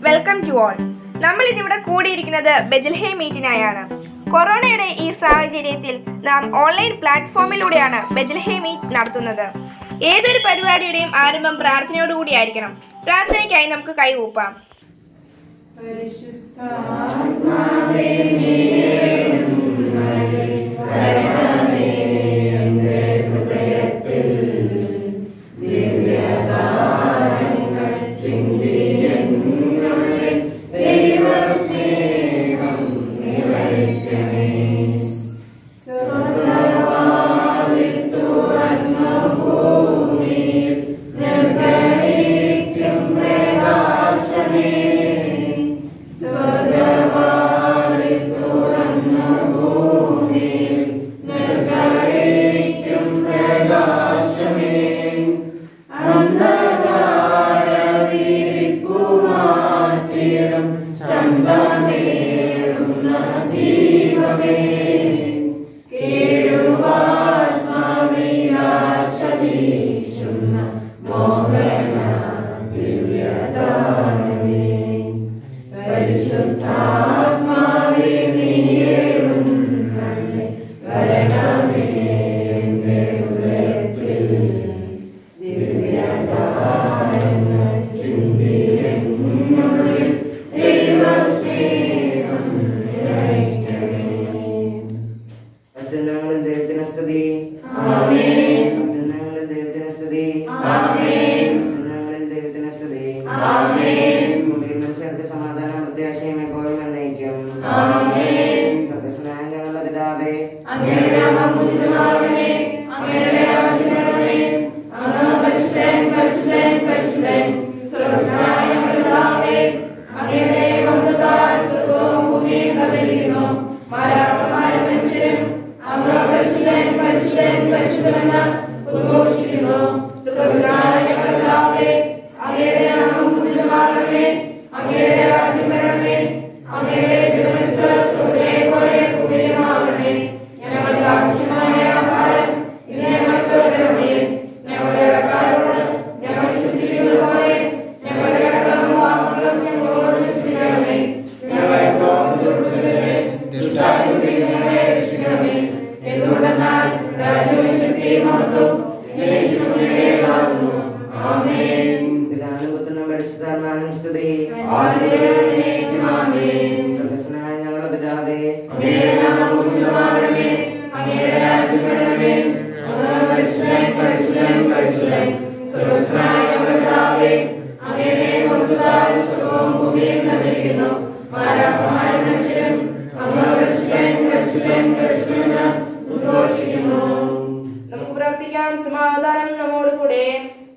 Welcome to all. നമ്മൾ ഇന്നിവിടെ കൂടിയിരിക്കുന്നത് ബെത്ലഹേം മീറ്റിനായാണ്. കൊറോണയുടെ ഈ സാഹചര്യത്തിൽ നാം ഓൺലൈൻ പ്ലാറ്റ്ഫോമിലൂടെയാണ് ബെത്ലഹേം മീറ്റ് നടത്തുന്നത്. ഏതൊരു പരിപാടിയുടെയും ആരംഭം പ്രാർത്ഥനയോടുകൂടിയായിരിക്കണം. പ്രാർത്ഥനയ്ക്കായി നമുക്ക് കൈകൂപ്പാം.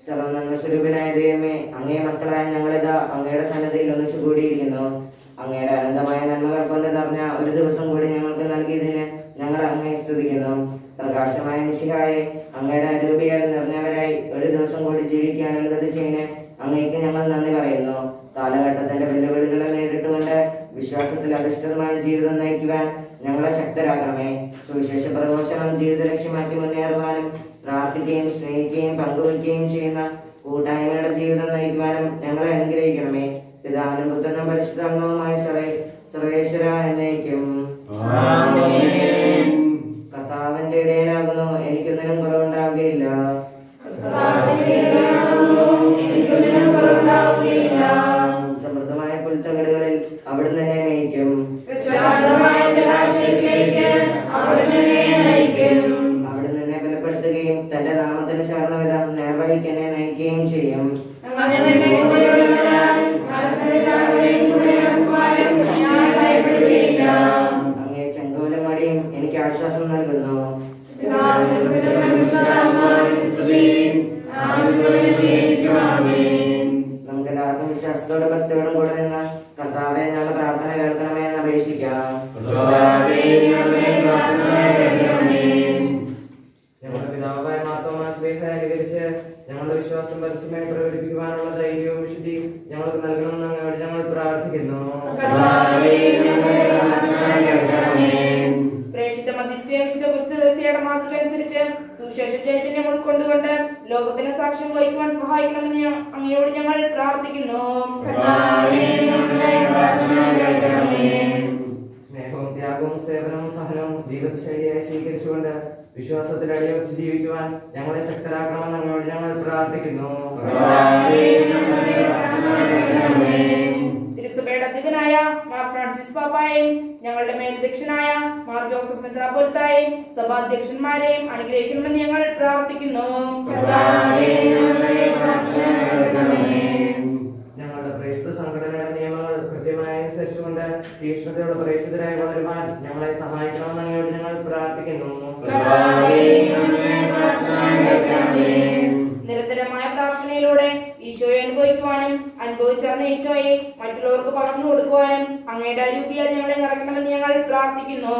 സർവ്വനന്മസ്വരൂപനായ ദൈവമേ, അങ്ങേ മക്കളായ ഞങ്ങളിതാ അങ്ങയുടെ സന്നദ്ധയിൽ ഒന്നിച്ചു കൂടിയിരിക്കുന്നു. അങ്ങയുടെ അനന്തമായ നന്മകൾ കൊണ്ട് നിറഞ്ഞ ഒരു ദിവസം കൂടി ഞങ്ങൾക്ക് നൽകിയതിന് ഞങ്ങൾ അങ്ങയെ സ്തുതിക്കുന്നു. പ്രകാശമായ മിശിഹായെ, അങ്ങയുടെ അരൂപിയാൽ നിറഞ്ഞവരായി ഒരു ദിവസം കൂടി ജീവിക്കാൻ അനുവദിച്ചതിന് അങ്ങേക്ക് ഞങ്ങൾ നന്ദി പറയുന്നു. കാലഘട്ടത്തിന്റെ വെല്ലുവിളികളെ നേരിട്ടുകൊണ്ട് വിശ്വാസത്തിൽ അധിഷ്ഠിതമായ ജീവിതം നയിക്കുവാൻ ഞങ്ങളെ ശക്തരാക്കണമേ. സുവിശേഷ പ്രഘോഷണം ജീവിത ലക്ഷ്യമാക്കി മുന്നേറുവാനും പ്രാർത്ഥിക്കുകയും സ്നേഹിക്കുകയും പങ്കുവയ്ക്കുകയും ചെയ്യുന്ന കൂട്ടായ്മയുടെ ജീവിതം നയിക്കുവാനും ഞങ്ങളെ അനുഗ്രഹിക്കണമേ. പിതാവിനും പുത്രനും പരിശുദ്ധാത്മാവുമായ സർവേശ്വര എന്നേക്കും. കർത്താവിന്റെ ഇടയനാകുന്നു, എനിക്കൊന്നിനും കുറവുണ്ടാവുകയില്ല. സമൃദ്ധമായ പുൽത്തകടുകളിൽ അവിടുന്ന് എന്നെ നയിക്കും. അവിടുന്ന് എന്നെ ബലപ്പെടുത്തുകയും തന്റെ നാമത്തിന് ചേർന്ന വിധം നേർവഴിക്ക് എന്നെ നയിക്കുകയും ചെയ്യും. അങ്ങേ ചെങ്കോലും മടിയും എനിക്ക് ആശ്വാസം നൽകുന്നു. നമുക്ക് എല്ലാവർക്കും വിശ്വാസത്തോടെ ഭക്തിയോടും കൂടെ നിന്ന് കർത്താവെ ഞങ്ങളുടെ പ്രാർത്ഥന കേൾക്കണമേ എന്ന് അപേക്ഷിക്കാം. ഞങ്ങളുടെ പിതാവായ മാർത്തോമാ ശ്ലീഹയെ അനുകരിച്ച് ഞങ്ങളുടെ വിശ്വാസം പരസ്യമായി പ്രകടിപ്പിക്കുവാനുള്ള ധൈര്യവും വിശുദ്ധിയും ഞങ്ങൾക്ക് നൽകണമെന്ന് അങ്ങയോട് ഞങ്ങൾ പ്രാർത്ഥിക്കുന്നു. പ്രേക്ഷിത മധ്യസ്ഥയുടെ മാതൃക അനുസരിച്ച് സുവിശേഷ ചൈതന്യം ഉൾക്കൊണ്ടുകൊണ്ട് ലോകത്തിന് സാക്ഷ്യം വഹിക്കുവാൻ സഹായിക്കണമെന്ന് അങ്ങയോട് ഞങ്ങൾ പ്രാർത്ഥിക്കുന്നു. സ്നേഹവും ത്യാഗവും സേവനവും സഹനവും ജീവിതശൈലിയായി സ്വീകരിച്ചുകൊണ്ട് വിശ്വാസത്തിൽ അടിയുറച്ച് ജീവിക്കുവാൻ ഞങ്ങളെ ശക്തരാക്കണമെന്ന് അങ്ങയോട് ഞങ്ങൾ പ്രാർത്ഥിക്കുന്നു. തിരുസഭയുടെ അധിപനായ മാർ ഫ്രാൻസിസ് പാപ്പായെയും ഞങ്ങളുടെ മേലധ്യക്ഷനായ മാർ ജോസഫ് മെത്രാപ്പൊലീത്തായെയും സഭാധ്യക്ഷന്മാരെയും അനുഗ്രഹിക്കണമെന്ന് ഞങ്ങൾ പ്രാർത്ഥിക്കുന്നു. ഞങ്ങളുടെ പ്രേക്ഷിത സംഘടനയുടെ നിയമങ്ങൾ കൃത്യമായി അനുസരിച്ചുകൊണ്ട് തീക്ഷ്ണതയോടെ പ്രേക്ഷിതരായി വളരുവാൻ ഞങ്ങളെ സഹായിക്കണമെന്ന് അങ്ങയോട് ഞങ്ങൾ പ്രാർത്ഥിക്കുന്നു. നിരന്തരമായ പ്രാർത്ഥനയിലൂടെ ഈശോയെ അനുഭവിക്കുവാനും അനുഭവിച്ചറിഞ്ഞ ഈശോയെ മറ്റുള്ളവർക്ക് പകർന്നു കൊടുക്കുവാനും അങ്ങയുടെ അരൂപിയാൽ ഞങ്ങളെ നിറയ്ക്കണമെന്ന് ഞങ്ങൾ പ്രാർത്ഥിക്കുന്നു.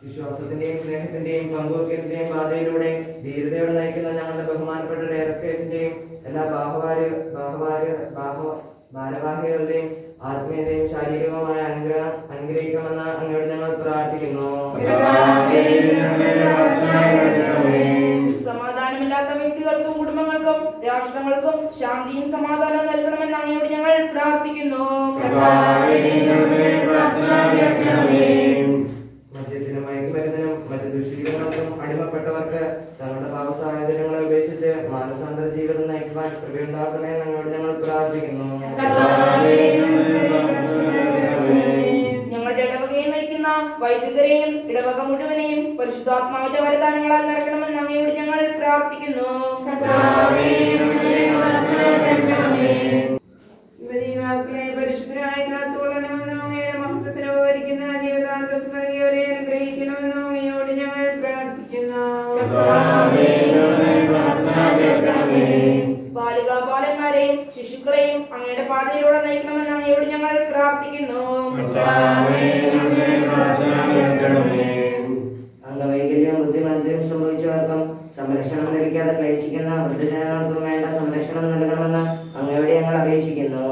വിശ്വാസത്തിന്റെയും സ്നേഹത്തിന്റെയും പങ്കുവയ്ക്കലിന്റെയും പാതയിലൂടെ ധീരതയോടെ നയിക്കുന്ന ഞങ്ങളുടെ ബഹുമാനപ്പെട്ട ഡയറക്ടേഴ്സിന്റെയും എല്ലാ ഭാരവാഹികളുടെയും ആത്മീയതയും ശാരീരികവുമായ അനുഗ്രഹിക്കണമെന്ന് അങ്ങയോട് ഞങ്ങൾ പ്രാർത്ഥിക്കുന്നു. സമാധാനമില്ലാത്ത വ്യക്തികൾക്കും കുടുംബങ്ങൾക്കും രാഷ്ട്രങ്ങൾക്കും ശാന്തിയും സമാധാനവും നൽകണമെന്ന് അങ്ങയോട് ഞങ്ങൾ പ്രാർത്ഥിക്കുന്നു. മദ്യത്തിനും മയക്കുമരുന്നിനും മറ്റു ദുശ്ശീലങ്ങൾക്കും അടിമപ്പെട്ടവർക്ക് തങ്ങളുടെ പാപസാഹചര്യങ്ങളെ ഉപേക്ഷിച്ച് മാനസാന്തര ജീവിതം നയിക്കുവാൻ കൃപയുണ്ടാക്കണമെന്ന് അങ്ങയോട് ഞങ്ങൾ പ്രാർത്ഥിക്കുന്നു. ഞങ്ങളുടെ ഇടവകയെ നയിക്കുന്ന വൈദികരെയും ഇടവക മുഴുവനെയും പരിശുദ്ധാത്മാവിന്റെ വരദാനങ്ങളാൽ നിറയ്ക്കണമെന്ന് അങ്ങയോട് ഞങ്ങൾ പ്രാർത്ഥിക്കുന്നു. പരിശുദ്ധരായ കാത്തുകൊള്ളണമെന്ന് അങ്ങയുടെ മഹത്വത്തിന് ഉപകരിക്കുന്ന ജീവിതാന്ത സ്മരണയോടെ അനുഗ്രഹിക്കണമെന്ന് അങ്ങയോട് ഞങ്ങൾ പ്രാർത്ഥിക്കുന്നു. ബാലികാ ബാലന്മാരെയും ശിശുക്കളെയും അങ്ങയുടെ പാതയിലൂടെ നയിക്കണമെന്ന് അങ്ങയോട് ഞങ്ങൾ പ്രാർത്ഥിക്കുന്നു. അംഗവൈകല്യം ബുദ്ധിമാന്ദ്യം സംഭവിച്ചവർക്കും സംരക്ഷണം ലഭിക്കാതെ ക്ലേശിക്കുന്ന വൃദ്ധജനങ്ങൾക്കും വേണ്ട സംരക്ഷണം നൽകണമെന്ന് അങ്ങയോട് ഞങ്ങൾ അപേക്ഷിക്കുന്നു.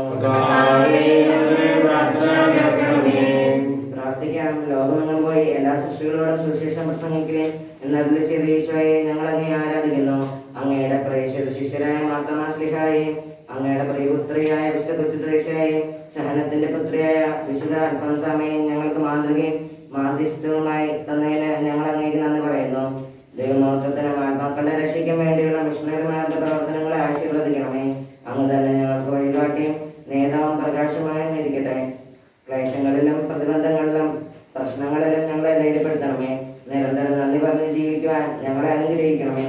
പ്രാർത്ഥിക്കാം. ലോകമെങ്ങും പോയി എല്ലാ സൃഷ്ടികളോടും സുവിശേഷം പ്രസംഗിക്കുകയും എന്നരുളി ചെയ്ത ഈശോയെ ഞങ്ങൾ അങ്ങേ ആരാധിക്കുന്നു. അങ്ങയുടെ പ്രേക്ഷിത ശിഷ്യരായ മാർത്തോമാ ശ്ലീഹായെയും അങ്ങയുടെ പ്രിയപുത്രിയായ വിശുദ്ധ കൊച്ചുത്രേസ്യയെയും സഹനത്തിന്റെ പുത്രിയായ വിശുദ്ധ അൽഫോൻസാമയെയും ഞങ്ങൾക്ക് മാതൃകയും മാധ്യസ്ഥവുമായി തന്നതിന് ഞങ്ങൾ അങ്ങേക്ക് നന്ദി പറയുന്നു. ദൈവമഹത്വത്തിന് ആത്മാക്കളുടെ രക്ഷയ്ക്കും വേണ്ടിയുള്ള മിഷണറിമാരുടെ പ്രവർത്തനങ്ങളെ ആശീർവദിക്കണമേ. അങ്ങ് തന്നെ ഞങ്ങൾക്ക് വഴികാട്ടിയും നേതാവും പ്രകാശമായും ഇരിക്കട്ടെ. ക്ലേശങ്ങളിലും പ്രതിബന്ധങ്ങളിലും പ്രശ്നങ്ങളിലും ഞങ്ങളെ ധൈര്യപ്പെടുത്തണമേ. നിരന്തരം നന്ദി പറഞ്ഞ് ജീവിക്കുവാൻ ഞങ്ങളെ അനുഗ്രഹിക്കണമേ.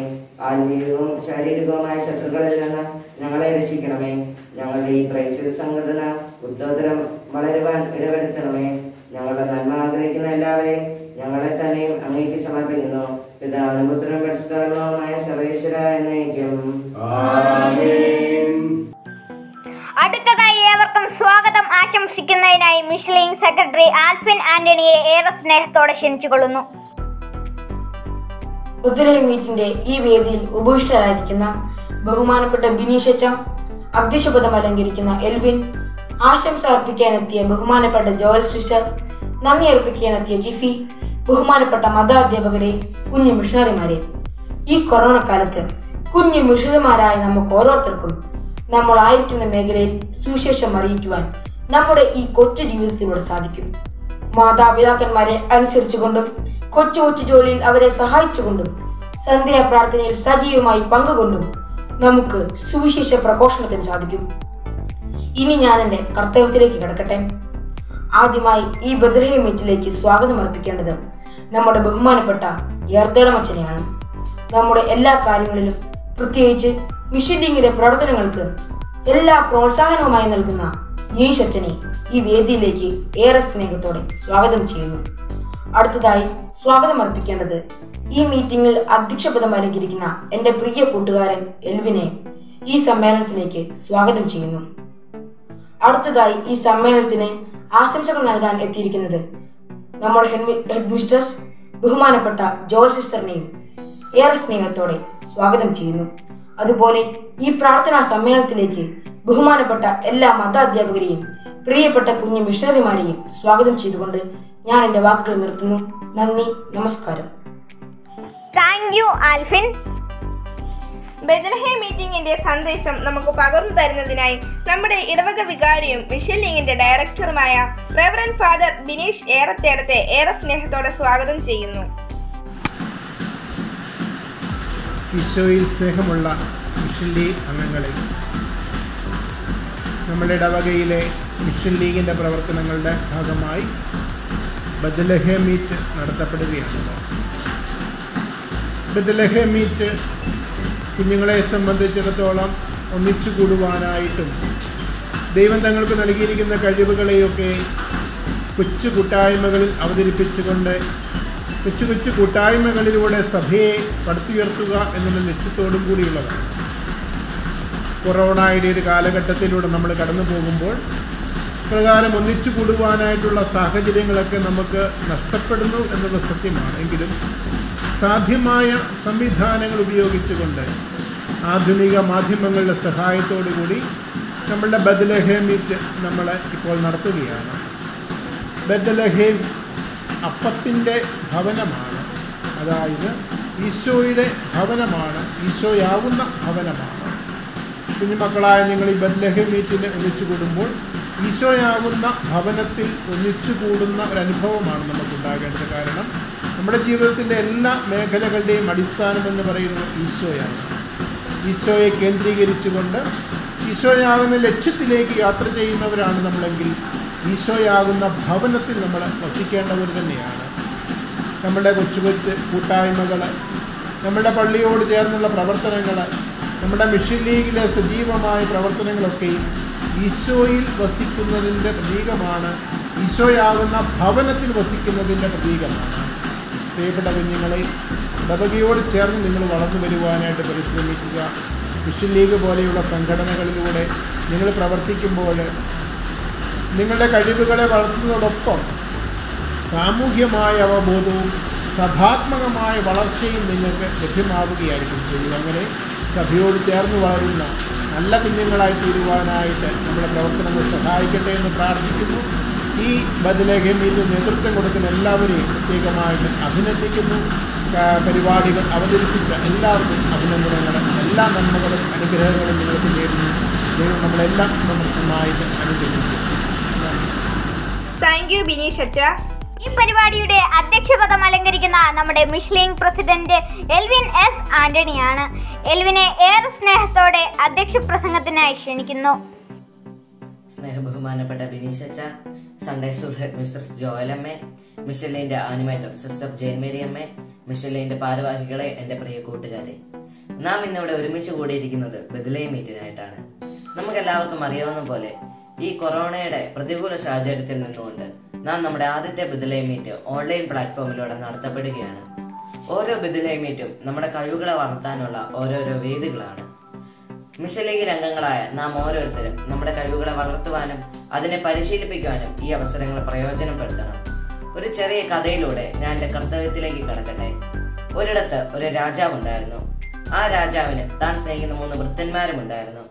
ആത്മീയവും ശാരീരികവുമായ ശത്രുക്കളിൽ നിന്ന് ഞങ്ങളെ രക്ഷിക്കണമേ. ഞങ്ങളുടെ ഈ പ്രേക്ഷിത സംഘടന ഉത്തരം വളരുവാൻ ഇടപെടുത്തണമേ. ഞങ്ങളുടെ നന്മ ആഗ്രഹിക്കുന്ന എല്ലാവരെയും ഞങ്ങളെ തന്നെയും അങ്ങേക്ക് സമർപ്പിക്കുന്നു. പിതാവിനും പുത്രനും പരിശുദ്ധാത്മാവുമായ സർവേശ്വര എന്നേക്കും. അടുത്തതായി ഏവർക്കും സ്വാഗതം ആശംസിക്കുന്നതിനായി മിഷലിംഗ് സെക്രട്ടറി ആൽഫിൻ ആന്റണിയെ ഏറെ സ്നേഹത്തോടെ ക്ഷണിച്ചുകൊള്ളുന്നു. ബെത്ലഹേം മീറ്റിന്റെ ഈ വേദിയിൽ ഉപവിഷ്ടരായിരിക്കുന്ന ബഹുമാനപ്പെട്ട ബിനീഷച്ച, അധ്യക്ഷപദം അലങ്കരിക്കുന്ന എൽവിൻ, ആശംസ അർപ്പിക്കാനെത്തിയ ബഹുമാനപ്പെട്ട ജോയൽ സിസ്റ്റർ, നന്ദി അർപ്പിക്കാനെത്തിയ ജിഫി, ബഹുമാനപ്പെട്ട മതാധ്യാപകരെ, കുഞ്ഞു മിഷണറിമാരെ, ഈ കൊറോണ കാലത്ത് കുഞ്ഞു മിഷണറിമാരായ നമുക്ക് ഓരോരുത്തർക്കും നമ്മളായിരിക്കുന്ന മേഖലയിൽ സുവിശേഷം അറിയിക്കുവാൻ നമ്മുടെ ഈ കൊച്ചു ജീവിതത്തിലൂടെ സാധിക്കും. മാതാപിതാക്കന്മാരെ അനുസരിച്ചുകൊണ്ടും കൊച്ചു കൊച്ചു ജോലിയിൽ അവരെ സഹായിച്ചുകൊണ്ടും സന്ധ്യാ പ്രാർത്ഥനയിൽ സജീവമായി പങ്കുകൊണ്ടും നമുക്ക് സുവിശേഷ പ്രഘോഷണത്തിന് സാധിക്കും. ഇനി ഞാൻ എൻ്റെ കർത്തവ്യത്തിലേക്ക് കിടക്കട്ടെ. ആദ്യമായി ഈ ബെത്ലഹേം മീറ്റിലേക്ക് സ്വാഗതം അർപ്പിക്കേണ്ടത് നമ്മുടെ ബഹുമാനപ്പെട്ട യർദടമച്ചനെയാണ്. നമ്മുടെ എല്ലാ കാര്യങ്ങളിലും, പ്രത്യേകിച്ച് മിഷനിങ്ങിന്റെ പ്രവർത്തനങ്ങൾക്ക് എല്ലാ പ്രോത്സാഹനവുമായി നൽകുന്ന ഗിനീഷ് അച്ഛനെ ഈ വേദിയിലേക്ക് ഏറെ സ്നേഹത്തോടെ സ്വാഗതം ചെയ്യുന്നു. അടുത്തതായി സ്വാഗതം അർപ്പിക്കേണ്ടത് ഈ മീറ്റിംഗിൽ അധ്യക്ഷപദം അലങ്കരിക്കുന്ന എൻ്റെ പ്രിയ കൂട്ടുകാരൻ എൽവിനെ ഈ സമ്മേളനത്തിലേക്ക് സ്വാഗതം ചെയ്യുന്നു. അടുത്തതായി ഈ സമ്മേളനത്തിന് ആശംസകൾ നൽകാൻ എത്തിയിരിക്കുന്നത് നമ്മുടെ ഹെഡ് മിസ്റ്റേഴ്സ് ബഹുമാനപ്പെട്ട ജോൽ സിസ്റ്ററിനെയും ഏറെ സ്നേഹത്തോടെ സ്വാഗതം ചെയ്യുന്നു. അതുപോലെ ഈ പ്രാർത്ഥനാ സമ്മേളനത്തിലേക്ക് ബഹുമാനപ്പെട്ട എല്ലാ മതാധ്യാപകരെയും പ്രിയപ്പെട്ട കുഞ്ഞു മിഷണറിമാരെയും സ്വാഗതം ചെയ്തുകൊണ്ട് ഞാൻ എൻ്റെ വാക്കുകൾ നിർത്തുന്നു. നന്ദി, നമസ്കാരം. Thank you Alphin. ബെത്ലഹേം മീറ്റിംഗിന്റെ സന്ദേശം നമുക്ക് പകർന്നു തരുന്നതിനായി നമ്മുടെ ഇടവക വികാരിയും മിഷൻ ലീഗിന്റെ ഡയറക്ടറുമായ റെവറൻഡ് ഫാദർ ബിനീഷ് ഏറത്തേടത്തെ ഏറെ സ്നേഹത്തോടെ സ്വാഗതം ചെയ്യുന്നു. ഈശോയിൽ സ്നേഹമുള്ള മിഷൻ ലീഗ് അംഗങ്ങളെ, നമ്മുടെ ഇടവകയിലെ മിഷൻ ലീഗിൻ്റെ പ്രവർത്തനങ്ങളുടെ ഭാഗമായി ബെത്ലഹേം മീറ്റ് നടത്തപ്പെടുകയാണ്. ബെത്ലഹേം മീറ്റ് കുഞ്ഞുങ്ങളെ സംബന്ധിച്ചിടത്തോളം ഒന്നിച്ചു കൂടുവാനായിട്ടും ദൈവം തങ്ങൾക്ക് നൽകിയിരിക്കുന്ന കഴിവുകളെയൊക്കെ കൊച്ചു കൂട്ടായ്മകളിൽ അവതരിപ്പിച്ചുകൊണ്ട് കൊച്ചു കൊച്ചു കൂട്ടായ്മകളിലൂടെ സഭയെ പടുത്തുയർത്തുക എന്നുള്ള ലക്ഷ്യത്തോടും കൂടിയുള്ളതാണ്. കൊറോണയുടെ ഒരു കാലഘട്ടത്തിലൂടെ നമ്മൾ കടന്നു പോകുമ്പോൾ പ്രകാരം ഒന്നിച്ചു കൂടുവാനായിട്ടുള്ള സാഹചര്യങ്ങളൊക്കെ നമുക്ക് നഷ്ടപ്പെടുന്നു എന്നത് സത്യമാണ്. എങ്കിലും സാധ്യമായ സംവിധാനങ്ങൾ ഉപയോഗിച്ചുകൊണ്ട് ആധുനിക മാധ്യമങ്ങളുടെ സഹായത്തോടു കൂടി നമ്മളുടെ ബെത്ലഹേം മീറ്റ് നമ്മൾ ഇപ്പോൾ നടത്തുകയാണ്. ബെത്ലഹേം അപ്പത്തിൻ്റെ ഭവനമാണ്, അതായത് ഈശോയുടെ ഭവനമാണ്, ഈശോയാവുന്ന ഭവനമാണ്. കുഞ്ഞുമക്കളായ നിങ്ങൾ ഈ ബെത്ലഹേം മീറ്റിന് ഒന്നിച്ചു കൂടുമ്പോൾ ഈശോയാവുന്ന ഭവനത്തിൽ ഒന്നിച്ചു കൂടുന്ന ഒരനുഭവമാണ് നമുക്കുണ്ടാകേണ്ടത്. കാരണം നമ്മുടെ ജീവിതത്തിൻ്റെ എല്ലാ മേഖലകളുടെയും അടിസ്ഥാനമെന്ന് പറയുന്നത് ഈശോയാണ്. ഈശോയെ കേന്ദ്രീകരിച്ചുകൊണ്ട് ഈശോയാകുന്ന ലക്ഷ്യത്തിലേക്ക് യാത്ര ചെയ്യുന്നവരാണ് നമ്മളെങ്കിൽ ഈശോയാകുന്ന ഭവനത്തിൽ നമ്മൾ വസിക്കേണ്ടവർ തന്നെയാണ്. നമ്മുടെ കൊച്ചു കൊച്ചു കൂട്ടായ്മകൾ, നമ്മുടെ പള്ളിയോട് ചേർന്നുള്ള പ്രവർത്തനങ്ങൾ, നമ്മുടെ മിഷൻ ലീഗിലെ സജീവമായ പ്രവർത്തനങ്ങളൊക്കെയും ഈശോയിൽ വസിക്കുന്നതിൻ്റെ പ്രതീകമാണ്, ഈശോയാകുന്ന ഭവനത്തിൽ വസിക്കുന്നതിൻ്റെ പ്രതീകമാണ്. പ്രിയപ്പെട്ട കുഞ്ഞുങ്ങളെ, ഇടവകയോട് ചേർന്ന് നിങ്ങൾ വളർന്നു വരുവാനായിട്ട് പരിശ്രമിക്കുക. മിഷൻ ലീഗ് പോലെയുള്ള സംഘടനകളിലൂടെ നിങ്ങൾ പ്രവർത്തിക്കുമ്പോൾ നിങ്ങളുടെ കഴിവുകളെ വളർത്തുന്നതോടൊപ്പം സാമൂഹ്യമായ അവബോധവും സഭാത്മകമായ വളർച്ചയും നിങ്ങൾക്ക് ലഭ്യമാവുകയായിരിക്കും ചെയ്യും. അങ്ങനെ സഭയോട് ചേർന്ന് വളരുന്ന നല്ല കുഞ്ഞുങ്ങളായി തീരുവാനായിട്ട് നമ്മുടെ പ്രവർത്തനങ്ങൾ സഹായിക്കട്ടെ എന്ന് പ്രാർത്ഥിക്കുന്നു. ഈ ബെത്ലഹേം മീറ്റിന് നേതൃത്വം കൊടുക്കുന്ന എല്ലാവരെയും പ്രത്യേകമായിട്ട് അഭിനന്ദിക്കുന്നു. പരിപാടികൾ അവതരിപ്പിച്ച എല്ലാവർക്കും അഭിനന്ദനങ്ങൾ, എല്ലാ നന്മകളും അനുഗ്രഹങ്ങളും നിങ്ങൾക്ക് നേടുന്നു. ദൈവം നമ്മളെല്ലാം സമൃദ്ധമായിട്ട് അനുഗ്രഹിക്കുന്നു. താങ്ക് യു ബിനീഷ് അച്ഛ. ഈ പരിപാടിയുടെ അധ്യക്ഷപദം അലങ്കരിക്കുന്ന നമ്മുടെ mission league president Elvin S ആന്റണിയാണ്. എൽവിനെ ഏറെ സ്നേഹത്തോടെ അധ്യക്ഷ പ്രസംഗത്തിനായി ക്ഷണിക്കുന്നു. സ്നേഹബഹുമാനപ്പെട്ട ബിനീഷ് അച്ഛ, സൺഡേ സ്കൂൾ ഹെഡ് മിസ്ട്രസ് ജോയലമ്മേ, മിഷൻ ലീഗിന്റെ ആനിമേറ്റർ സിസ്റ്റർ ജെയിൻ മേരി അമ്മേ, മിഷൻ ലീഗിന്റെ ഭാരവാഹികളെ, എൻ്റെ പ്രിയ കൂട്ടുകാരെ, നാം ഇന്നിവിടെ ഒരുമിച്ച് കൂടിയിരിക്കുന്നത് ബെത്ലഹേം മീറ്റിനായിട്ടാണ്. നമുക്കെല്ലാവർക്കും അറിയാവുന്ന പോലെ ഈ കൊറോണയുടെ പ്രതികൂല സാഹചര്യത്തിൽ നിന്നുകൊണ്ട് നാം നമ്മുടെ ആദ്യത്തെ ബെത്ലഹേം മീറ്റ് ഓൺലൈൻ പ്ലാറ്റ്ഫോമിലൂടെ നടത്തപ്പെടുകയാണ്. ഓരോ ബെത്ലഹേം മീറ്റും നമ്മുടെ കഴിവുകളെ വളർത്താനുള്ള ഓരോരോ വേദികളാണ്. മിഷൻ ലീഗിൽ അംഗങ്ങളായ നാം ഓരോരുത്തരും നമ്മുടെ കഴിവുകളെ വളർത്തുവാനും അതിനെ പരിശീലിപ്പിക്കുവാനും ഈ അവസരങ്ങൾ പ്രയോജനപ്പെടുത്തണം. ഒരു ചെറിയ കഥയിലൂടെ ഞാൻ എൻ്റെ കർത്തവ്യത്തിലേക്ക് കടക്കട്ടെ. ഒരിടത്ത് ഒരു രാജാവുണ്ടായിരുന്നു. ആ രാജാവിന് താൻ സ്നേഹിക്കുന്ന 3 ഭൃത്യന്മാരും ഉണ്ടായിരുന്നു.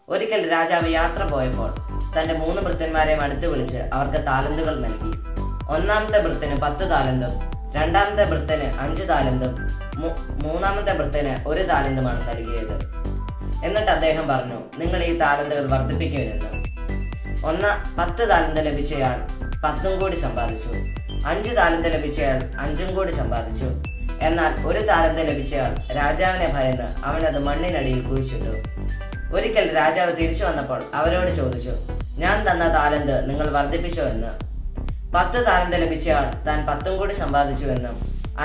ഒരിക്കൽ രാജാവ് യാത്ര പോയപ്പോൾ തന്റെ 3 ഭൃത്യന്മാരെയും അടുത്ത് വിളിച്ച് അവർക്ക് താലന്തുകൾ നൽകി. ഒന്നാമത്തെ ഭൃത്യന് 10 താലന്തും, രണ്ടാമത്തെ ഭൃത്യന് 5 താലന്തും, മൂന്നാമത്തെ ഭൃത്യന് 1 താലന്തുമാണ് നൽകിയത്. എന്നിട്ട് അദ്ദേഹം പറഞ്ഞു, നിങ്ങൾ ഈ താലന്തുകൾ വർദ്ധിപ്പിക്കുമെന്ന്. 10 താലന്ത് ലഭിച്ചയാൾ 10 കൂടി സമ്പാദിച്ചു. 5 താലന്ത് ലഭിച്ചയാൾ 5 കൂടി സമ്പാദിച്ചു. എന്നാൽ 1 താലന്ത് ലഭിച്ചയാൾ രാജാവിനെ ഭയന്ന് അവനത് മണ്ണിനടിയിൽ കുഴിച്ചിട്ടു. ഒരിക്കൽ രാജാവ് തിരിച്ചു വന്നപ്പോൾ അവരോട് ചോദിച്ചു, ഞാൻ തന്ന താലന്ത് നിങ്ങൾ വർദ്ധിപ്പിച്ചോ എന്ന്. 10 താലന്ത് ലഭിച്ചയാൾ താൻ 10 കൂടി സമ്പാദിച്ചു എന്നും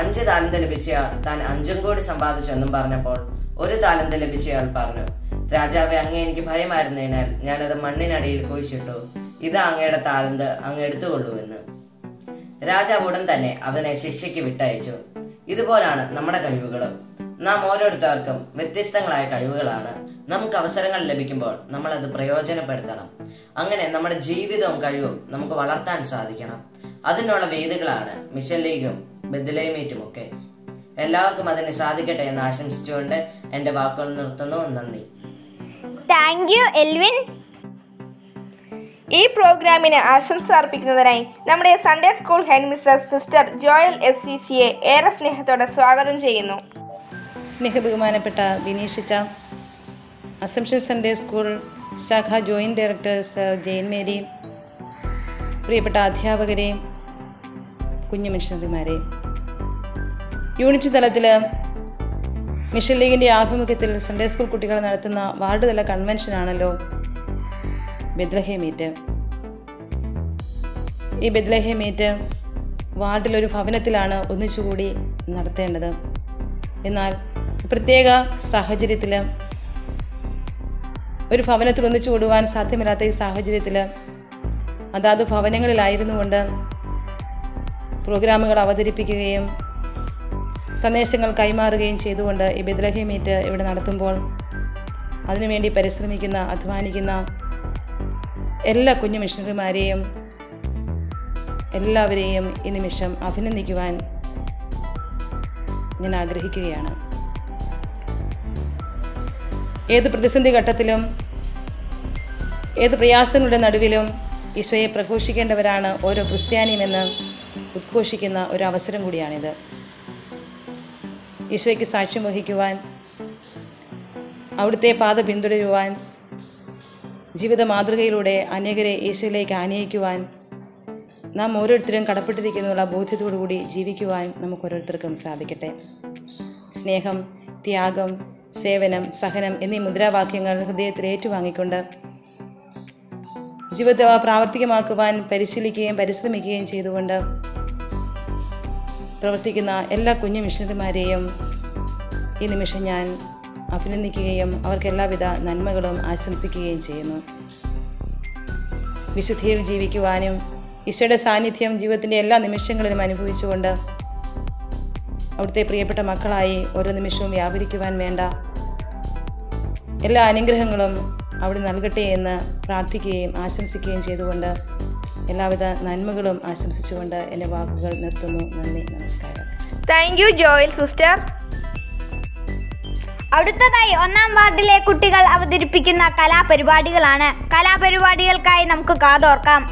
5 താലന്ത് ലഭിച്ചയാൾ താൻ 5 കൂടി സമ്പാദിച്ചു എന്നും പറഞ്ഞപ്പോൾ 1 താലന്ത് ലഭിച്ചയാൾ പറഞ്ഞു, രാജാവെ, അങ്ങേ എനിക്ക് ഭയമായിരുന്നതിനാൽ ഞാനത് മണ്ണിനടിയിൽ കുഴിച്ചിട്ടു. ഇതാ അങ്ങയുടെ താലന്ത്, അങ്ങ് എടുത്തുകൊള്ളൂ എന്ന്. രാജാവ് ഉടൻ തന്നെ അവനെ ശിക്ഷയ്ക്ക് വിട്ടയച്ചു. ഇതുപോലാണ് നമ്മുടെ കഴിവുകളും. നാം ഓരോരുത്തർക്കും വ്യത്യസ്തങ്ങളായ കഴിവുകളാണ്. നമുക്ക് അവസരങ്ങൾ ലഭിക്കുമ്പോൾ നമ്മൾ അത് പ്രയോജനപ്പെടുത്തണം. അങ്ങനെ നമ്മുടെ ജീവിതവും കഴിവും നമുക്ക് വളർത്താൻ സാധിക്കണം. അതിനുള്ള വേദികളാണ് മിഷൻ ലീഗും ബെത്ലഹേമീറ്റുമൊക്കെ. എല്ലാവർക്കും അതിന് സാധിക്കട്ടെ എന്ന് ആശംസിച്ചുകൊണ്ട് എൻ്റെ വാക്കുകൾ നിർത്തുന്നു. നന്ദി. Thank you Elvin. ഈ പ്രോഗ്രാമിന് ആശംസ അർപ്പിക്കുന്നതിനായി നമ്മുടെ Sunday school headmistress sister Joel SCCയെ ഏറെ സ്നേഹത്തോടെ സ്വാഗതം ചെയ്യുന്നു. സ്നേഹബഹുമാനപ്പെട്ട ബിനീഷിച്ച, അസംഷൻ സൺഡേ സ്കൂൾ ശാഖ joint director sir Jain Mary, പ്രിയപ്പെട്ട അധ്യാപകരെ, കുഞ്ഞു മിഷണറിമാരെ, യൂണിറ്റ് തലത്തിൽ മിഷൻ ലീഗിൻ്റെ ആഭിമുഖ്യത്തിൽ സൺഡേ സ്കൂൾ കുട്ടികൾ നടത്തുന്ന വാർഡ് തല കൺവെൻഷനാണല്ലോ ബെത്ലഹേം മീറ്റ്. ഈ ബെത്ലഹേം മീറ്റ് വാർഡിലൊരു ഭവനത്തിലാണ് ഒന്നിച്ചുകൂടി നടത്തേണ്ടത്. എന്നാൽ പ്രത്യേക സാഹചര്യത്തിൽ ഒരു ഭവനത്തിൽ ഒന്നിച്ചു കൂടുവാൻ സാധ്യമല്ലാത്ത ഈ സാഹചര്യത്തിൽ അതാത് ഭവനങ്ങളിലായിരുന്നു കൊണ്ട് പ്രോഗ്രാമുകൾ അവതരിപ്പിക്കുകയും സന്ദേശങ്ങൾ കൈമാറുകയും ചെയ്തുകൊണ്ട് ഈ ബെത്ലഹേം മീറ്റ് ഇവിടെ നടത്തുമ്പോൾ അതിനുവേണ്ടി പരിശ്രമിക്കുന്ന അധ്വാനിക്കുന്ന എല്ലാ കുഞ്ഞു മിഷണറിമാരെയും എല്ലാവരെയും ഈ നിമിഷം അഭിനന്ദിക്കുവാൻ ഞാൻ ആഗ്രഹിക്കുകയാണ്. ഏത് പ്രതിസന്ധി ഘട്ടത്തിലും ഏത് പ്രയാസങ്ങളുടെ നടുവിലും ഈശോയെ പ്രഘോഷിക്കേണ്ടവരാണ് ഓരോ ക്രിസ്ത്യാനിയുമെന്ന് ഉദ്ഘോഷിക്കുന്ന ഒരു അവസരം കൂടിയാണിത്. ഈശോയ്ക്ക് സാക്ഷ്യം വഹിക്കുവാൻ, അവിടുത്തെ പാത പിന്തുടരുവാൻ, ജീവിത മാതൃകയിലൂടെ അനേകരെ ഈശോയിലേക്ക് ആനയിക്കുവാൻ നാം ഓരോരുത്തരും കടപ്പെട്ടിരിക്കുന്നുള്ള ബോധ്യത്തോടു കൂടി ജീവിക്കുവാൻ നമുക്ക് ഓരോരുത്തർക്കും സാധിക്കട്ടെ. സ്നേഹം, ത്യാഗം, സേവനം, സഹനം എന്നീ മുദ്രാവാക്യങ്ങൾ ഹൃദയത്തിൽ ഏറ്റുവാങ്ങിക്കൊണ്ട് ജീവിതത്തെ പ്രാവർത്തികമാക്കുവാൻ പരിശീലിക്കുകയും പരിശ്രമിക്കുകയും ചെയ്തുകൊണ്ട് പ്രവർത്തിക്കുന്ന എല്ലാ കുഞ്ഞു മിഷണറിമാരെയും ഈ നിമിഷം ഞാൻ അഭിനന്ദിക്കുകയും അവർക്ക് എല്ലാവിധ നന്മകളും ആശംസിക്കുകയും ചെയ്യുന്നു. വിശുദ്ധിയിൽ ജീവിക്കുവാനും ഈശോയുടെ സാന്നിധ്യം ജീവിതത്തിൻ്റെ എല്ലാ നിമിഷങ്ങളിലും അനുഭവിച്ചുകൊണ്ട് അവിടുത്തെ പ്രിയപ്പെട്ട മക്കളായി ഓരോ നിമിഷവും വ്യാപരിക്കുവാൻ വേണ്ട എല്ലാ അനുഗ്രഹങ്ങളും അവിടെ നൽകട്ടെ എന്ന് പ്രാർത്ഥിക്കുകയും ആശംസിക്കുകയും ചെയ്തുകൊണ്ട് എല്ലാവിധ നന്മകളും ആശംസിച്ചുകൊണ്ട് എൻ്റെ വാക്കുകൾ നിർത്തുന്നു. നന്ദി, നമസ്കാരം. Thank U Joel sister. അടുത്തതായി 1-ാം വാർഡിലെ കുട്ടികൾ അവതരിപ്പിക്കുന്ന കലാപരിപാടികളാണ്. കലാപരിപാടികൾക്കായി നമുക്ക് കാതോർക്കാം.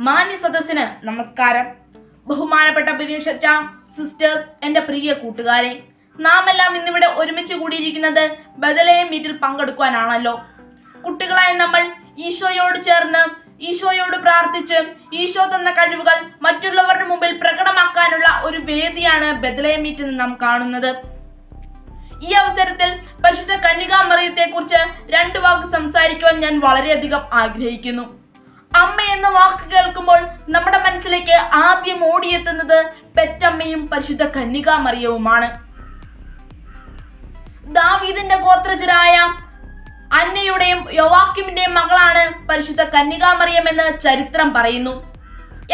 മാന്യ സദസ്സിന് നമസ്കാരം. ബഹുമാനപ്പെട്ട ബിനീഷച്ച, സിസ്റ്റേഴ്സ്, എന്റെ പ്രിയ കൂട്ടുകാരെ, നാം എല്ലാം ഇന്നിവിടെ ഒരുമിച്ച് കൂടിയിരിക്കുന്നത് ബദലേം മീറ്റിൽ പങ്കെടുക്കുവാനാണല്ലോ. കുട്ടികളായ നമ്മൾ ഈശോയോട് ചേർന്ന് ഈശോയോട് പ്രാർത്ഥിച്ച് ഈശോ തന്ന കഴിവുകൾ മറ്റുള്ളവരുടെ മുമ്പിൽ പ്രകടമാക്കാനുള്ള ഒരു വേദിയാണ് ബദലേം മീറ്റ് എന്ന് നാം കാണുന്നത്. ഈ അവസരത്തിൽ പരിശുദ്ധ കന്യകാമറിയത്തെ കുറിച്ച് 2 വാക്ക് സംസാരിക്കുവാൻ ഞാൻ വളരെയധികം ആഗ്രഹിക്കുന്നു. അമ്മ എന്ന വാക്ക് കേൾക്കുമ്പോൾ നമ്മുടെ മനസ്സിലേക്ക് ആദ്യം ഓടിയെത്തുന്നത് പെറ്റമ്മയും പരിശുദ്ധ കന്യകാമറിയവുമാണ്. ദാവീദിന്റെ ഗോത്രജരായ അന്നയുടെയും യോവാക്കിമിന്റെയും മകളാണ് പരിശുദ്ധ കന്യകാമറിയം എന്ന് ചരിത്രം പറയുന്നു.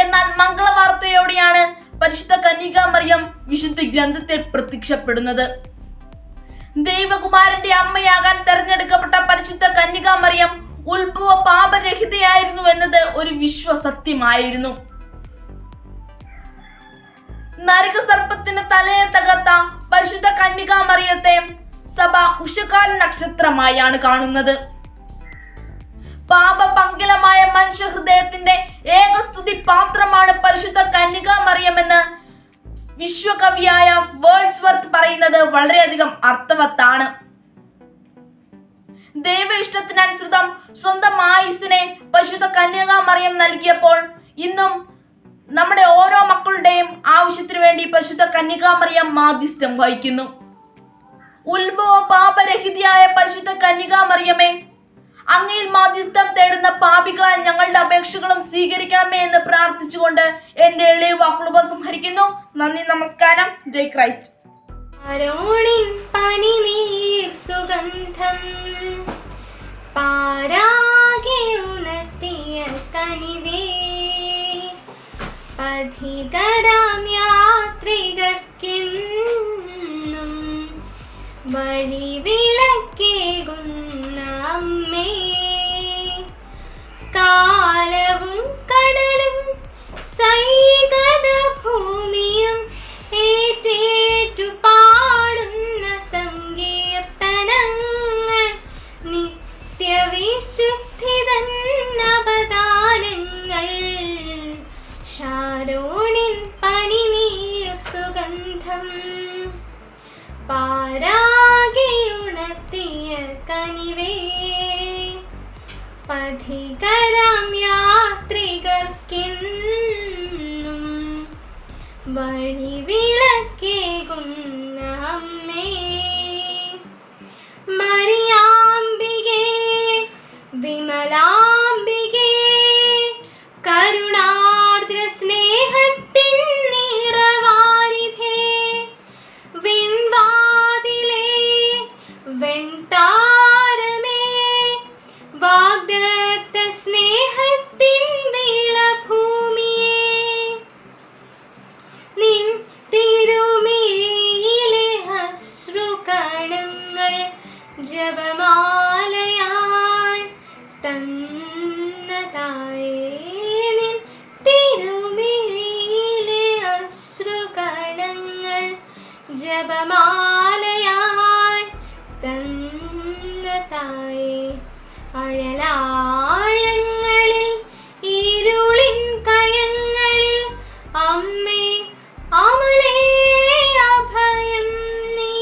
എന്നാൽ മംഗളവാർത്തയോടെയാണ് പരിശുദ്ധ കന്യകാമറിയം വിശുദ്ധ ഗ്രന്ഥത്തിൽ പ്രത്യക്ഷപ്പെടുന്നത്. ദൈവകുമാരന്റെ അമ്മയാകാൻ തെരഞ്ഞെടുക്കപ്പെട്ട പരിശുദ്ധ കന്യകാമറിയം ഉത്ഭവ പാപരഹിതയായിരുന്നു എന്നത് ഒരു വിശ്വസത്യമായിരുന്നു. നരകസർപ്പത്തിന് തലയെ തകർത്ത പരിശുദ്ധ കന്യകാമറിയത്തെ സഭ ഉഷകാല നക്ഷത്രമായാണ് കാണുന്നത്. പാപപങ്കിലമായ മനുഷ്യ ഹൃദയത്തിന്റെ ഏകസ്തുതി പാത്രമാണ് പരിശുദ്ധ കന്യകാമറിയമെന്ന് വിശ്വകവിയായ വേർഡ്സ്വർത്ത് പറയുന്നത് വളരെയധികം അർത്ഥവത്താണ്. ദൈവ ഇഷ്ടത്തിനനുസൃതം സ്വന്തം ആയുസ്സിനെ പരിശുദ്ധ കന്യകാമറിയം നൽകിയപ്പോൾ ഇന്നും നമ്മുടെ ഓരോ മക്കളുടെയും ആവശ്യത്തിനു വേണ്ടി പരിശുദ്ധ കന്യകാമറിയം മാധ്യസ്ഥം വഹിക്കുന്നു. ഉത്ഭവ പാപരഹിതയായ പരിശുദ്ധ കന്യകാമറിയമേ, അങ്ങയിൽ മാധ്യസ്ഥം തേടുന്ന പാപികളായ ഞങ്ങളുടെ അപേക്ഷകളും സ്വീകരിക്കണമേ എന്ന് പ്രാർത്ഥിച്ചുകൊണ്ട് എന്റെ എളിയ വാക്കുകൾ ഉപസംഹരിക്കുന്നു. നന്ദി, നമസ്കാരം. ജയ് ക്രൈസ്റ്റ്. സുഗന്ധം പാരാകെ ഉണർത്തിയ കനിവേ, പഥികരാം യാത്രികർക്കെന്നും വഴിവിളക്കേകുന്ന അമ്മേ, കാലവും കടലും സൈകത ഭൂമിയും ഏറ്റേറ്റു പാടുന്ന സങ്കീർത്തനങ്ങൾ, നിത്യവിശുദ്ധിതൻ അവദാനങ്ങൾ, ശാരോണിൻ പനിനീർ സുഗന്ധം പാരാകെ ഉണർത്തിയ കനിവേ, പഥികരാം യാത്രികർക്കെന്നും വഴിവിളക്കേകുന്ന അമ്മേ, മറിയാംബികേ വിമലാംബികേ, കരുണാർദ്ര സ്നേഹത്തിൻ നിറവാരിധേ, വിൺവാതിലേ വെൺതാരമേ, വാഗ്ദത്ത സ്നേഹത്തിൻ വിളഭൂമിയേ, നിൻ തിരുമിഴിയിലെ അശ്രുകണങ്ങൾ ജപമാലയായി തന്നതായേ, നിൻ തിരുമിഴിയിലെ അശ്രുകണങ്ങൾ ജപമാലയായി തന്നതായേ, അഴലാഴങ്ങളിൽ ഇരുളിൻ കയങ്ങളിൽ അമ്മേ അമലേ അഭയം നീ,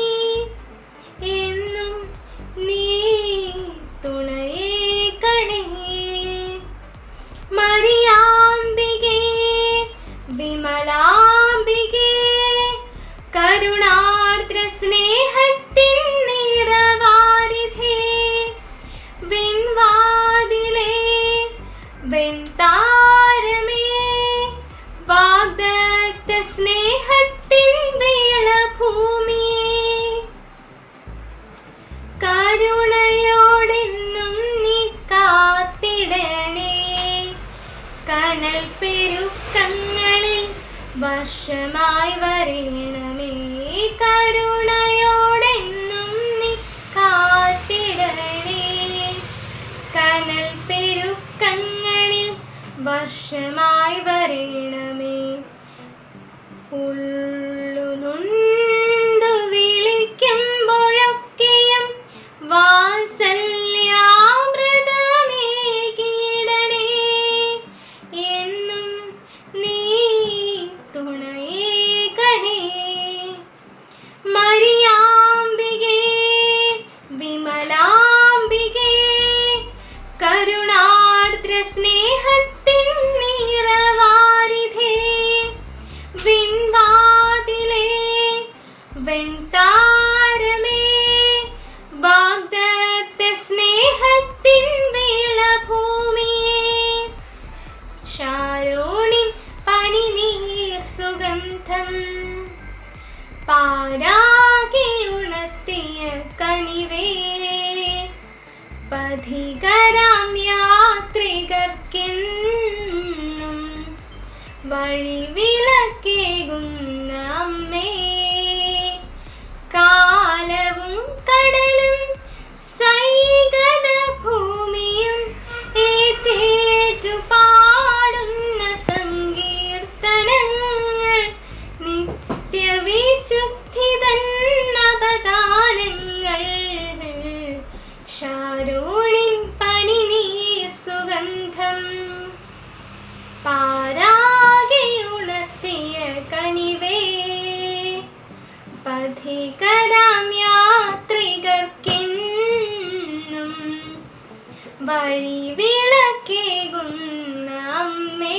എന്നും നീ തുണയേകണേ, മറിയാംബികേ വിമലാംബികേ, കരുണാർദ്ര സ്നേഹത്തിൻ നിറവാരിധേ, വിൺവാതിലേ വെൺതാരമേ, വാഗ്ദത്ത സ്നേഹത്തിൻ വിളഭൂമിയേ, കരുണയോടെന്നും നീ കാത്തിടണേ, കനൽ പെരുക്കങ്ങളിൽ വർഷമായി വരണമേ, കരുണയോടെന്നും നീ കാത്തിടണേ, കനൽ പെരുക്കങ്ങളിൽ വർഷമായി വരണമേ, ഉള്ളുനൊന്തു വിളിക്കുമ്പോഴൊക്കെയും വാത്സല്യാമൃതമേകിടണേ, എന്നും നീ തുണയേകണേ, മറിയാംബികേ വിമലാംബികേ, കരുണാർദ്ര സ്നേഹത്തിൻ നിറവാരിധേ, വിൺവാതിലേ വെൺതാരമേ, വാഗ്ദത്ത സ്നേഹത്തിൻ വിളഭൂമിയേ, ശാരോണിൻ പനിനീർ സുഗന്ധം പാരാകെ ഉണർത്തിയ കനിവേ, പഥികരാം യാത്രികർക്കെന്നും വഴിവിളക്കേകുന്ന അമ്മേ, കാലവും കടലും സൈകത ഭൂമിയും ഏറ്റേറ്റു പാടുന്ന സങ്കീർത്തനങ്ങൾ, നിത്യവിശുദ്ധിതൻ അവദാനങ്ങൾ, ശാരോണിൻ പനിനീർ സുഗന്ധം പാരാകെ ഉണർത്തിയ കനിവേ. ഏകരാം യാത്രികർക്കെന്നും വഴി വിളക്കേകുന്ന അമ്മേ.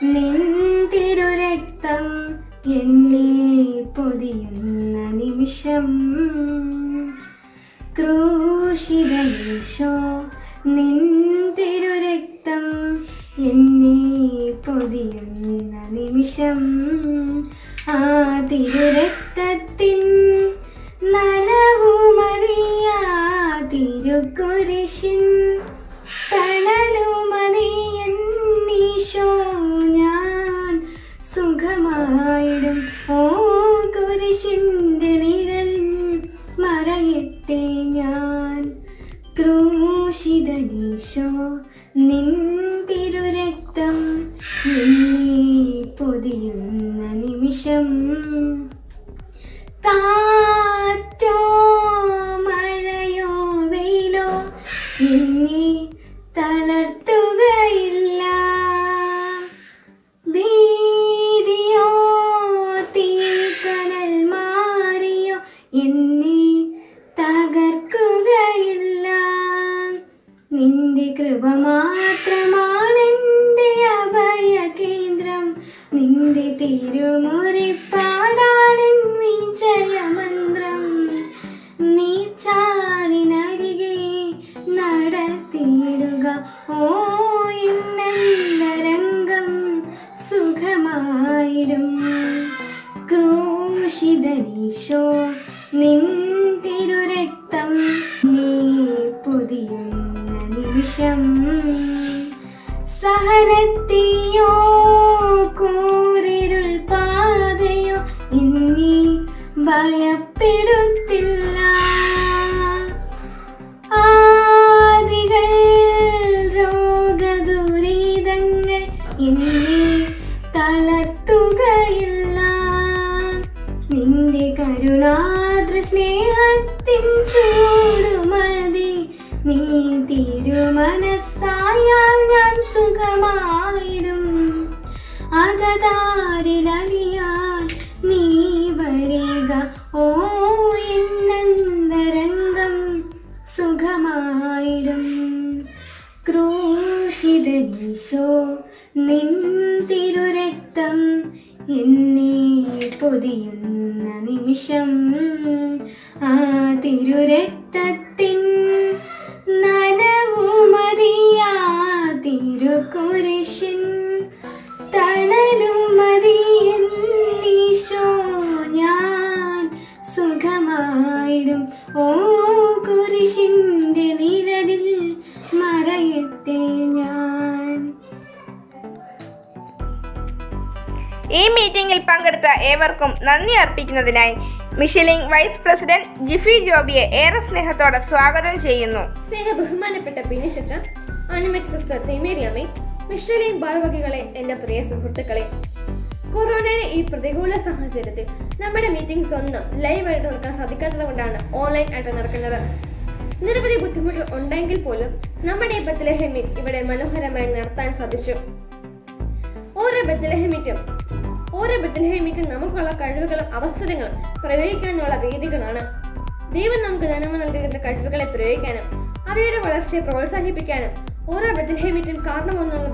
നിൻ തിരുരക്തം എന്നെ പൊതിയുന്ന നിമിഷം ക്രൂശിതനീശോ നിൻ തിരുരക്തം എന്നെ പൊതിയുന്ന നിമിഷം ആ തിരുരക്തത്തിൻ നനവുമറിയാ തിരുക്കുരിശിൻ തണലുമതിയന്നീശോ ഞാൻ സുഖമായിടും ഓ കുരിശിൻ്റെ നിഴലിൽ മറയട്ടെ ഞാൻ ക്രൂശിതനീശോ നിൻ തിരുരക്തം എന്നെ പൊതിയുന്ന നിമിഷം കാറ്റോ മഴയോ വെയിലോ എന്നെ തളർത്തുകയില്ല ഭീതിയോ തീക്കനൽ മാറിയോ എന്നെ തകർക്കുകയില്ല നിന്റെ കൃപ മാത്രമാണെൻ്റെ അഭയ കേന്ദ്രം നിന്റെ തിരുമുറിപ്പാടാണെൻ വിജയമന്ത്രം നീ ചാലിനരികെ നടത്തിയിടുക ഓ എന്നന്തരംഗം സുഖമായിടും ക്രൂശിതനീശോ നിൻ തിരുരക്തം നീ പൊതിയുന്ന നിമിഷം സഹനത്തെയോ കൂരിരുൾ പാതയോ എന്നെ ഭയപ്പെടുത്തില്ല ആദികൾ രോഗദുരിതങ്ങൾ എന്നെ തളർത്തുകയില്ല നിന്റെ കരുണാദ്ര സ്നേഹത്തിൻ ചൂടുമതി നീ തിരുമനസ്സായാൽ ഞാൻ സുഖമായിടും അകതാരിലലിയാൽ നീ വരിക ഓ എന്നന്തരംഗം സുഖമായിടും ക്രൂശിതനീശോ നിൻ തിരുരക്തം എന്നെ പൊതിയുന്ന നിമിഷം ആ തിരുരക്തത്തിൻ നനവുമതിയാ തിരുക്കുരിശിൻ തണലുമതിയന്നീശോ ഞാൻ സുഖമായിടും ഓ കുരിശിൻ്റെ നിഴലിൽ മറയട്ടെ ഞാൻ. ഈ മീറ്റിംഗിൽ പങ്കെടുത്ത ഏവർക്കും നന്ദി അർപ്പിക്കുന്നതിനായി മിഷലിംഗ് വൈസ് പ്രസിഡന്റ് ജിഫി ജോബിയെ ഏറെ സ്നേഹത്തോടെ സ്വാഗതം ചെയ്യുന്നു. ബഹുമാനപ്പെട്ട ബിനിഷച്ച, ആനിമേറ്റ് സിസ്റ്റർ ചെമേരിയമ്മേ, മിഷലിംഗ് ഭാരവാഹികളെ, എന്റെ പ്രിയ സുഹൃത്തുക്കളെ, കൊറോണയുടെ ഈ പ്രതികൂല സാഹചര്യത്തിൽ നമ്മുടെ മീറ്റിംഗ്സ് ഒന്നും ലൈവായിട്ട് നടക്കാൻ സാധിക്കാത്തത് കൊണ്ടാണ് ഓൺലൈൻ ആയിട്ട് നടക്കുന്നത്. നിരവധി ബുദ്ധിമുട്ടുകൾ ഉണ്ടെങ്കിൽ പോലും നമ്മുടെ ഈ ബെത്ലഹേം മീറ്റ് ഇവിടെ മനോഹരമായി നടത്താൻ സാധിച്ചു. ഓരോ ബെത്ലഹേം മീറ്റും നമുക്കുള്ള കഴിവുകളും അവസരങ്ങളും പ്രയോഗിക്കാനുള്ള വേദികളാണ്. ദൈവം നമുക്ക് ധനമ നൽകുന്ന കഴിവുകളെ പ്രയോഗിക്കാനും അവയുടെ വളർച്ചയെ പ്രോത്സാഹിപ്പിക്കാനും ഓരോ ബെത്ലഹേം മീറ്റും കാരണമെന്നുള്ള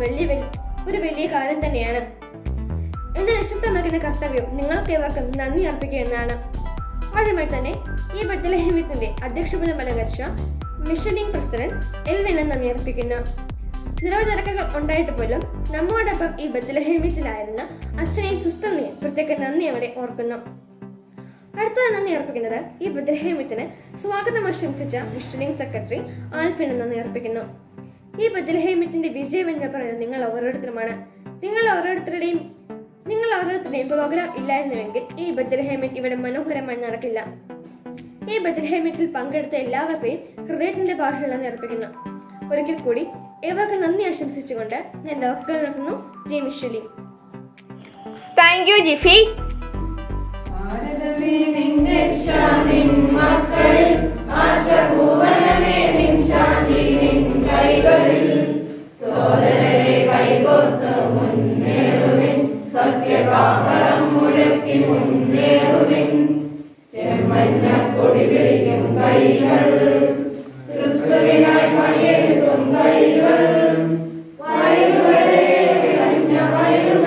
ഒരു വലിയ കാര്യം തന്നെയാണ്. എന്റെ നിശബ്ദമാക്കുന്ന കർത്തവ്യം നിങ്ങൾക്ക് ഇവർക്കും നന്ദി അർപ്പിക്കുക എന്നതാണ്. ആദ്യമായി തന്നെ ഈ ബെത്ലഹേം മീറ്റിന്റെ അധ്യക്ഷപദം അലങ്കരിച്ച മിഷലിംഗ് പ്രസിഡന്റ് എൽവിനെ നന്ദി അർപ്പിക്കുന്നു. നിരവധി തിരക്കുകൾ ഉണ്ടായിട്ട് പോലും നമ്മോടൊപ്പം ഈ ബെത്ലഹേം മീറ്റിലായിരുന്ന അച്ഛനെയും സിസ്റ്ററിനെയും പ്രത്യേക നന്ദിയോടെ ഓർക്കുന്നു. അടുത്തത് നന്ദി അർപ്പിക്കുന്നത് ഈ ബെത്ലഹേം മീറ്റിന് സ്വാഗതം ആശംസിച്ച മിഷലിംഗ് സെക്രട്ടറി ആൽഫിന് നന്ദി അർപ്പിക്കുന്നു. ഈ ബെത്ലഹേം മീറ്റിന്റെ വിജയം എന്ന് പറയുന്നത് നിങ്ങൾ ഓരോരുത്തരുമാണ്. നിങ്ങൾ ഓരോരുത്തരുടെയും പ്രോഗ്രാം ഇല്ലായിരുന്നുവെങ്കിൽ ഈ ബെത്ലഹേം മീറ്റ് ഇവിടെ മനോഹരമായി നടക്കില്ല. ഈ ബെത്ലഹേം മീറ്റിൽ പങ്കെടുത്ത എല്ലാവരുടെയും ഹൃദയത്തിന്റെ ഭാഷയിൽ നന്ദി അർപ്പിക്കുന്നു. ഒരിക്കൽ കൂടി ഏവർക്കും നന്ദി ആശംസിച്ചുകൊണ്ട് ഞാൻ വാക്കുകൾ നടത്തുന്നു. ജയ് മിഷലിംഗ്. Thank you Jiffy. സത്യകാഹളം മുഴക്കി മുന്നേറുവിൻ, ചെമ്മഞ്ഞ കൊടി പിടിക്കും കൈകൾ, ക്രിസ്തുവിനായി പണിയെടുക്കും കൈകൾ, വയലുകളെ വിളഞ്ഞ വയലുകൾ.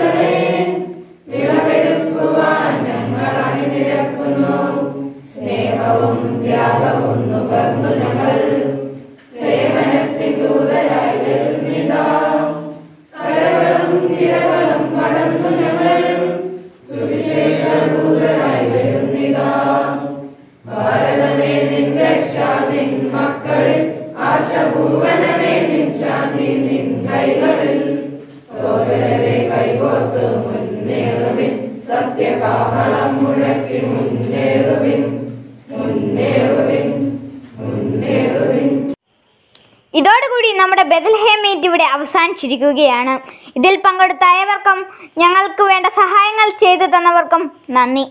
ദൂതരായി വരുന്നിതാ. ഭാരതമേ നിൻ രക്ഷ നിൻ മക്കളിൽ, ആശഭൂവനമേ നിൻ ശാന്തി നിൻ കൈകളിൽ. സോദരരെ കൈകോർത്ത് മുന്നേറുവിൻ, സത്യകാഹളം മുഴക്കി മുന്നേറുവിൻ, മുന്നേറുവിൻ, മുന്നേറുവിൻ. ഇതോടുകൂടി നമ്മുടെ ബെത്ലഹേം മീറ്റ് ഇവിടെ അവസാനിച്ചിരിക്കുകയാണ്. ഇതിൽ പങ്കെടുത്ത ഏവർക്കും ഞങ്ങൾക്ക് വേണ്ട സഹായങ്ങൾ ചെയ്തു തന്നവർക്കും നന്ദി.